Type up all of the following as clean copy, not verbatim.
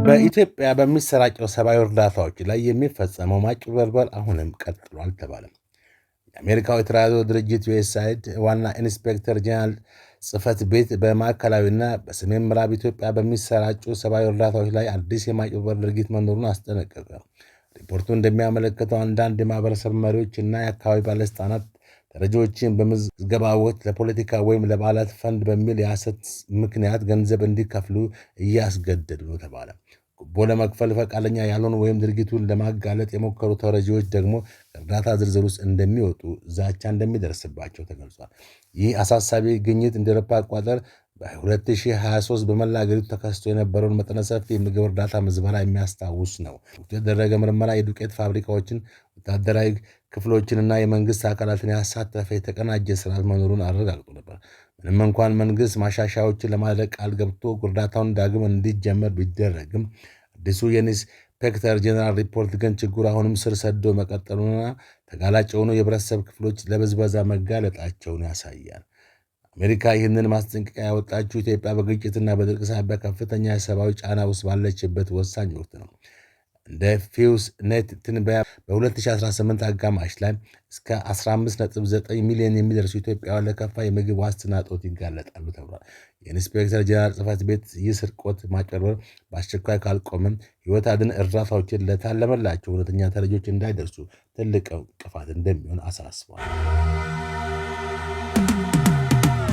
በኢትዮጵያ በሚሰራጨው ሰብአዊ እርዳታዎች ላይ የሚፈጸመው ማጭበርበር አሁንም ቀጥሏል ተባለ። የአሜሪካው የተራድኦ ድርጅት ዩኤስአይድ ዋና ኢንስፔክተር ጀነራል ጽሕፈት ቤት በማዕከላዊና በሰሜን ምዕራብ ኢትዮጵያ በሚሰራጩ ሰብአዊ እርዳታዎች ላይ አዲስ የማጭበርበር ድርጊት መኖሩን አስጠነቀቀ። ሪፖርቱ እንደሚያመለክተው አንዳንድ የማህበረሰብ መሪዎች እና የአካባቢ ባለሥልጣናት ተረጂዎችን በምዝገባ ወቅት ለፖለቲካ ወይም ለበዓላት ፈንድ በሚል የሐሰት ምክንያት ገንዘብ እንዲከፍሉ እያስገደዱ ነው ተባለ። ጉቦ ለመክፈል ፈቃደኛ ያልሆኑ ወይም ድርጊቱን ለማጋለጥ የሞከሩ ተረጂዎች ደግሞ ከእርዳታ ዝርዝር ውስጥ እንደሚወጡ ዛቻ እንደሚደርስባቸው ተገልጿል። ይህ አሳሳቢ ግኝት እንደ አውሮፓ አቆጣጠር በ2023 በመላ አገሪቱ ተከስቶ የነበረውን መጠነ ሰፊ የምግብ እርዳታ ምዝበራ የሚያስታውስ ነው። የተደረገ ምርመራ የዱቄት ፋብሪካዎችን፣ ወታደራዊ ክፍሎችንና የመንግስት አካላትን ያሳተፈ የተቀናጀ ስርዓት መኖሩን አረጋግጦ ነበር። ምንም እንኳን መንግስት ማሻሻያዎችን ለማድረግ ቃል ገብቶ እርዳታውን ዳግም እንዲጀመር ቢደረግም አዲሱ የኢንስፔክተር ጀነራል ሪፖርት ግን ችግሩ አሁንም ስር ሰዶ መቀጠሉንና ተጋላጭ የሆኑ የህብረተሰብ ክፍሎች ለብዝበዛ መጋለጣቸውን ያሳያል። አሜሪካ ይህንን ማስጠንቀቂያ ያወጣችው ኢትዮጵያ በግጭትና በድርቅ ሳቢያ ከፍተኛ የሰብአዊ ጫና ውስጥ ባለችበት ወሳኝ ወቅት ነው። እንደ ፊውስ ኔት ትንበያ በ2018 አጋማሽ ላይ እስከ 15.9 ሚሊዮን የሚደርሱ ኢትዮጵያውያን ለከፋ የምግብ ዋስትና እጦት ይጋለጣሉ ተብሏል። የኢንስፔክተር ጀነራል ጽሕፈት ቤት ይህ ስርቆት፣ ማጭበርበር በአስቸኳይ ካልቆመም ሕይወት አድን እርዳታዎችን ለታለመላቸው እውነተኛ ተረጂዎች እንዳይደርሱ ትልቅ እንቅፋት እንደሚሆን አሳስቧል።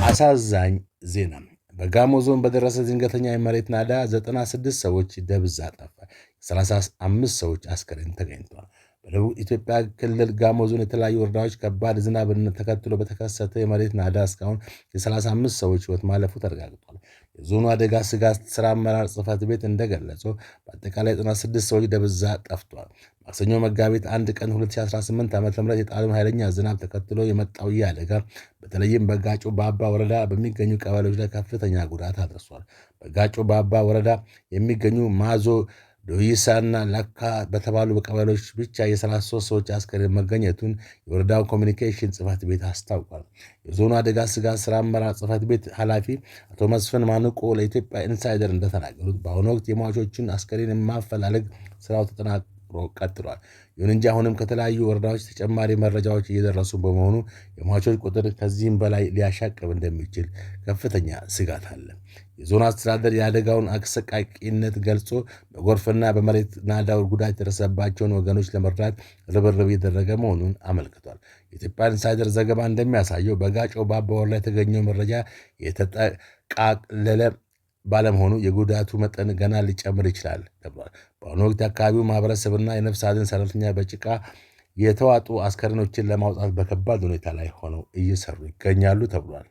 አሳዛኝ ዜና በጋሞ ዞን በደረሰ ድንገተኛ የመሬት ናዳ 96 ሰዎች ደብዛ ጠፋ። 35 ሰዎች አስከሬን ተገኝተዋል። በደቡብ ኢትዮጵያ ክልል ጋሞ ዞን የተለያዩ ወረዳዎች ከባድ ዝናብን ተከትሎ በተከሰተ የመሬት ናዳ እስካሁን የ35 ሰዎች ሕይወት ማለፉ ተረጋግጧል። የዞኑ አደጋ ስጋት ስራ አመራር ጽሕፈት ቤት እንደገለጸው በአጠቃላይ 96 ሰዎች ደብዛ ጠፍቷል። ማክሰኞ መጋቢት 1 ቀን 2018 ዓ.ም የጣለውን ኃይለኛ ዝናብ ተከትሎ የመጣው ይህ አደጋ በተለይም በጋጮ ባባ ወረዳ በሚገኙ ቀበሌዎች ላይ ከፍተኛ ጉዳት አድርሷል። በጋጮ ባባ ወረዳ የሚገኙ ማዞ ዶይሳና ላካ በተባሉ ቀበሌዎች ብቻ የ33 ሰዎች አስከሬን መገኘቱን የወረዳው ኮሚኒኬሽን ጽሕፈት ቤት አስታውቋል። የዞኑ አደጋ ስጋት ስራ አመራር ጽሕፈት ቤት ኃላፊ አቶ መስፍን ማንቆ ለኢትዮጵያ ኢንሳይደር እንደተናገሩት በአሁኑ ወቅት የሟቾችን አስከሬን የማፈላለግ ስራው ተጠናክሮ ቀጥሏል። ይሁን እንጂ አሁንም ከተለያዩ ወረዳዎች ተጨማሪ መረጃዎች እየደረሱ በመሆኑ የሟቾች ቁጥር ከዚህም በላይ ሊያሻቅብ እንደሚችል ከፍተኛ ስጋት አለ። የዞን አስተዳደር የአደጋውን አሰቃቂነት ገልጾ በጎርፍና በመሬት ናዳው ጉዳት የደረሰባቸውን ወገኖች ለመርዳት ርብርብ እየተደረገ መሆኑን አመልክቷል። የኢትዮጵያ ኢንሳይደር ዘገባ እንደሚያሳየው በጋጮ ባባ ወረዳ የተገኘው መረጃ የተጠቃለለ ባለመሆኑ የጉዳቱ መጠን ገና ሊጨምር ይችላል ተብሏል። በአሁኑ ወቅት የአካባቢው ማህበረሰብና የነፍስ አድን ሰራተኛ በጭቃ የተዋጡ አስከሬኖችን ለማውጣት በከባድ ሁኔታ ላይ ሆነው እየሰሩ ይገኛሉ ተብሏል።